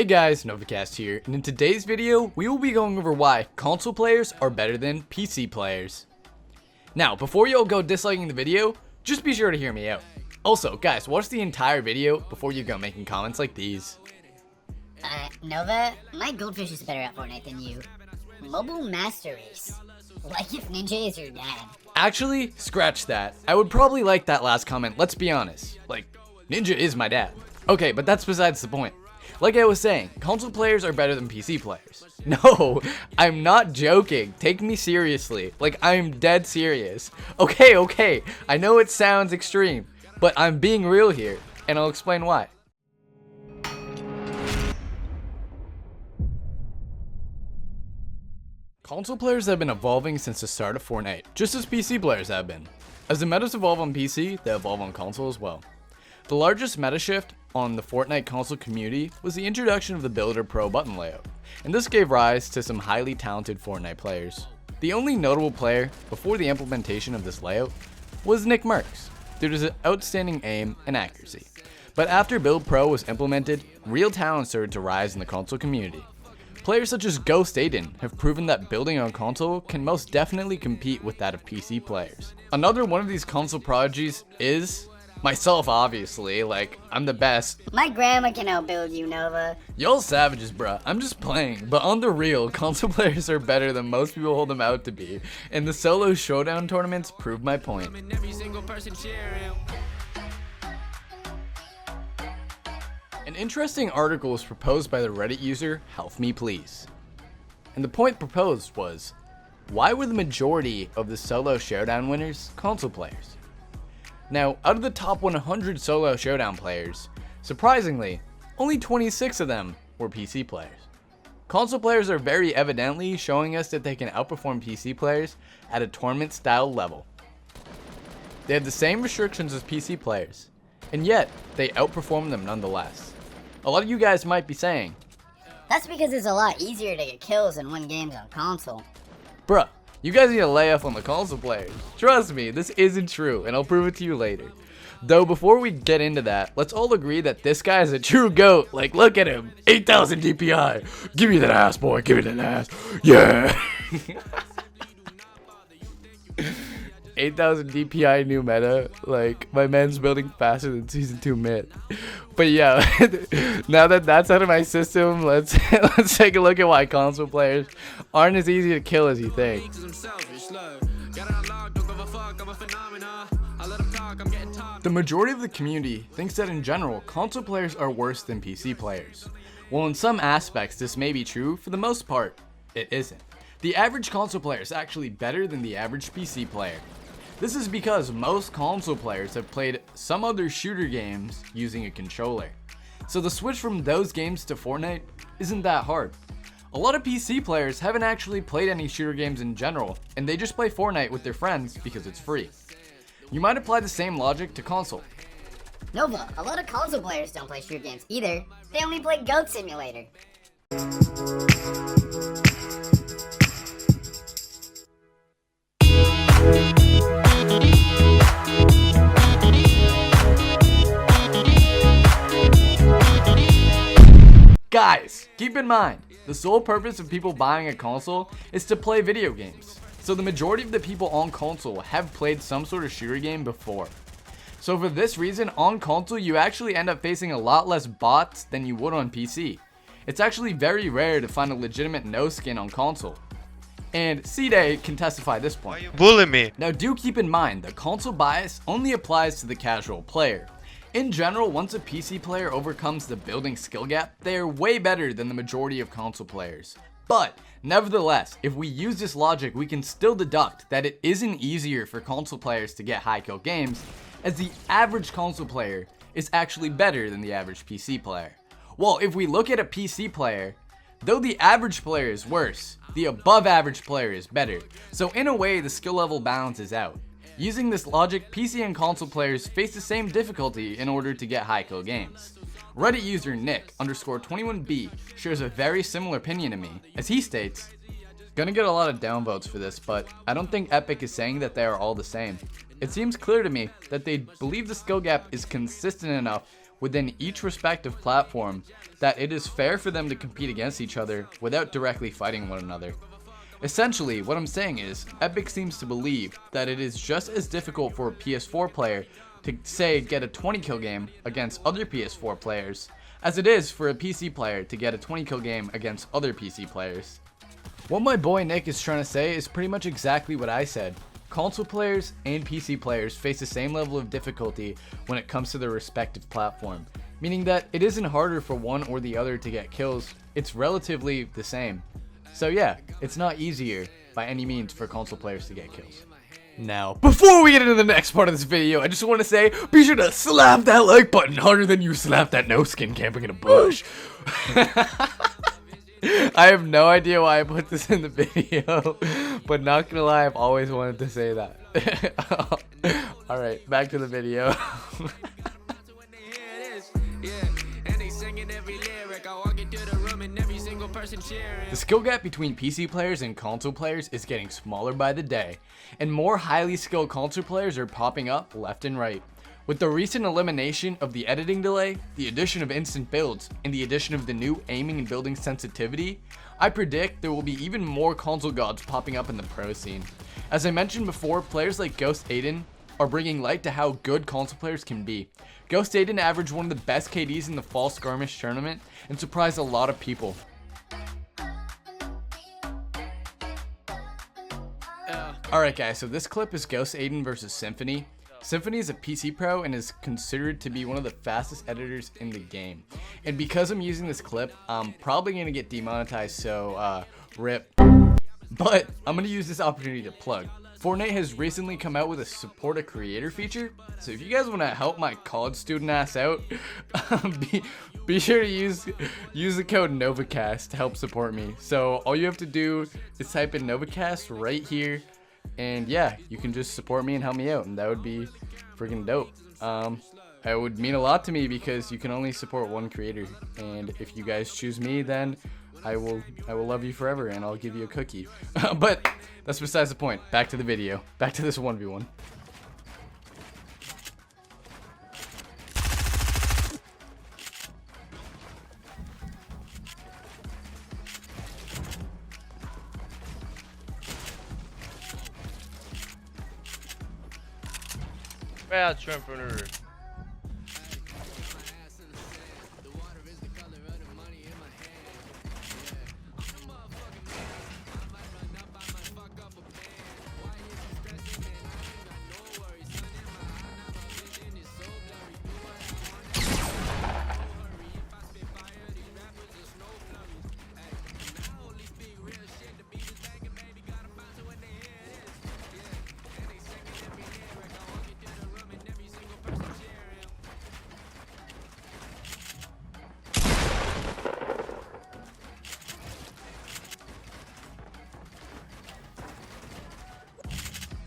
Hey guys, NovaCast here, and in today's video, we will be going over why console players are better than PC players. Now, before you all go disliking the video, just be sure to hear me out. Also, guys, watch the entire video before you go making comments like these. Nova, my goldfish is better at Fortnite than you. Mobile Master Race. Like if Ninja is your dad. Actually, scratch that. I would probably like that last comment, let's be honest. Like, Ninja is my dad. Okay, but that's besides the point. Like I was saying, console players are better than PC players. No, I'm not joking. Take me seriously. Like, I'm dead serious. Okay, I know it sounds extreme, but I'm being real here, and I'll explain why. Console players have been evolving since the start of Fortnite, just as PC players have been. As the metas evolve on PC, they evolve on console as well. The largest meta shift on the Fortnite console community was the introduction of the Builder Pro button layout, and this gave rise to some highly talented Fortnite players. The only notable player before the implementation of this layout was Nick Merckx, due to his outstanding aim and accuracy. But after Build Pro was implemented, real talent started to rise in the console community. Players such as Ghost Aiden have proven that building on console can most definitely compete with that of PC players. Another one of these console prodigies is myself, obviously. Like, I'm the best. My grandma can outbuild you, Nova. Y'all savages, bruh. I'm just playing. But on the real, console players are better than most people hold them out to be. And the solo showdown tournaments prove my point. An interesting article was proposed by the Reddit user Help Me Please. And the point proposed was, why were the majority of the solo showdown winners console players? Now, out of the top 100 solo showdown players, surprisingly, only 26 of them were PC players. Console players are very evidently showing us that they can outperform PC players at a tournament-style level. They have the same restrictions as PC players, and yet they outperform them nonetheless. A lot of you guys might be saying, that's because it's a lot easier to get kills and win games on console. Bruh, you guys need to lay off on the console players. Trust me, this isn't true, and I'll prove it to you later. Though before we get into that, let's all agree that this guy is a true GOAT. Like, look at him, 8,000 DPI. Give me that ass, boy, give me that ass. Yeah. 8,000 DPI new meta. Like, my man's building faster than Season 2 mid. But yeah, now that that's out of my system, let's take a look at why console players aren't as easy to kill as you think. The majority of the community thinks that in general, console players are worse than PC players. While in some aspects this may be true, for the most part, it isn't. The average console player is actually better than the average PC player. This is because most console players have played some other shooter games using a controller. So the switch from those games to Fortnite isn't that hard. A lot of PC players haven't actually played any shooter games in general, and they just play Fortnite with their friends because it's free. You might apply the same logic to console. Nova, a lot of console players don't play shooter games either. They only play Goat Simulator. Guys, keep in mind, the sole purpose of people buying a console is to play video games. So the majority of the people on console have played some sort of shooter game before. So for this reason, on console you actually end up facing a lot less bots than you would on PC. It's actually very rare to find a legitimate no skin on console. And C-Day can testify this point. Why you bullying me? Now do keep in mind that console bias only applies to the casual player. In general, once a PC player overcomes the building skill gap, they are way better than the majority of console players. But nevertheless, if we use this logic, we can still deduct that it isn't easier for console players to get high kill games, as the average console player is actually better than the average PC player. Well, if we look at a PC player, though the average player is worse, the above average player is better. So in a way, the skill level balances out. Using this logic, PC and console players face the same difficulty in order to get high kill games. Reddit user Nick_21B shares a very similar opinion to me, as he states, gonna get a lot of downvotes for this, but I don't think Epic is saying that they are all the same. It seems clear to me that they believe the skill gap is consistent enough within each respective platform that it is fair for them to compete against each other without directly fighting one another. Essentially, what I'm saying is, Epic seems to believe that it is just as difficult for a PS4 player to, say, get a 20 kill game against other PS4 players, as it is for a PC player to get a 20 kill game against other PC players. What my boy Nick is trying to say is pretty much exactly what I said. Console players and PC players face the same level of difficulty when it comes to their respective platform, meaning that it isn't harder for one or the other to get kills, it's relatively the same. So yeah, it's not easier by any means for console players to get kills. Now, before we get into the next part of this video, I just want to say, be sure to slap that like button harder than you slap that no skin camping in a bush. I have no idea why I put this in the video, but not gonna lie, I've always wanted to say that. Alright, back to the video. The skill gap between PC players and console players is getting smaller by the day, and more highly skilled console players are popping up left and right. With the recent elimination of the editing delay, the addition of instant builds, and the addition of the new aiming and building sensitivity, I predict there will be even more console gods popping up in the pro scene. As I mentioned before, players like Ghost Aiden are bringing light to how good console players can be. Ghost Aiden averaged one of the best KDs in the Fall Skirmish tournament and surprised a lot of people. Alright guys, so this clip is Ghost Aiden versus Symphony. Symphony is a PC pro and is considered to be one of the fastest editors in the game. And because I'm using this clip, I'm probably going to get demonetized, so rip. But I'm going to use this opportunity to plug. Fortnite has recently come out with a support a creator feature, so if you guys want to help my college student ass out, be sure to use the code NovaCast to help support me. So all you have to do is type in NovaCast right here, and yeah, you can just support me and help me out, and that would be freaking dope. It would mean a lot to me because you can only support one creator, and if you guys choose me, then I will love you forever and I'll give you a cookie. But that's besides the point. Back to the video. Back to this 1v1. Yeah, entrepreneur.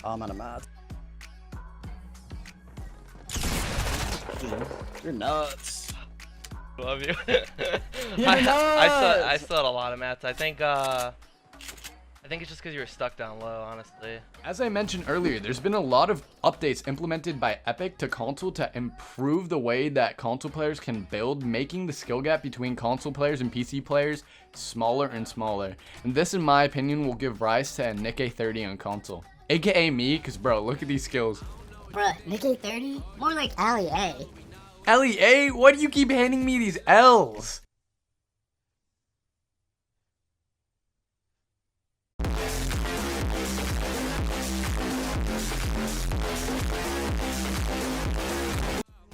Oh, I'm out of mats. You're nuts. Love you. You're I nuts. still had a lot of mats. I think it's just because you were stuck down low, honestly. As I mentioned earlier, there's been a lot of updates implemented by Epic to console to improve the way that console players can build, making the skill gap between console players and PC players smaller and smaller. And this, in my opinion, will give rise to a Nikkei 30 on console. AKA me, because bro, look at these skills. Bruh, Nikkei 30? More like Ali A. LEA? Why do you keep handing me these L's?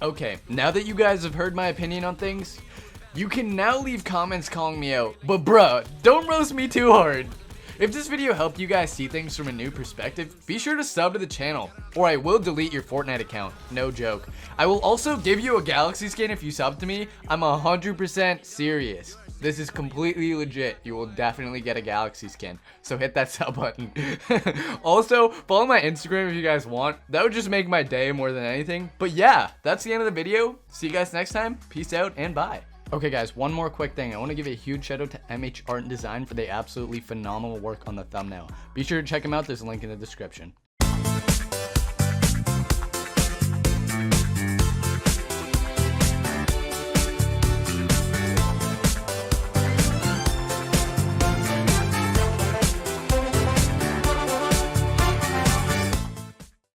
Okay, now that you guys have heard my opinion on things, you can now leave comments calling me out. But bruh, don't roast me too hard. If this video helped you guys see things from a new perspective, be sure to sub to the channel, or I will delete your Fortnite account. No joke. I will also give you a Galaxy skin if you sub to me. I'm 100% serious. This is completely legit. You will definitely get a Galaxy skin. So hit that sub button. Also, follow my Instagram if you guys want. That would just make my day more than anything. But yeah, that's the end of the video. See you guys next time. Peace out and bye. Okay guys, one more quick thing. I want to give a huge shout out to MH Art and Design for the absolutely phenomenal work on the thumbnail. Be sure to check them out. There's a link in the description.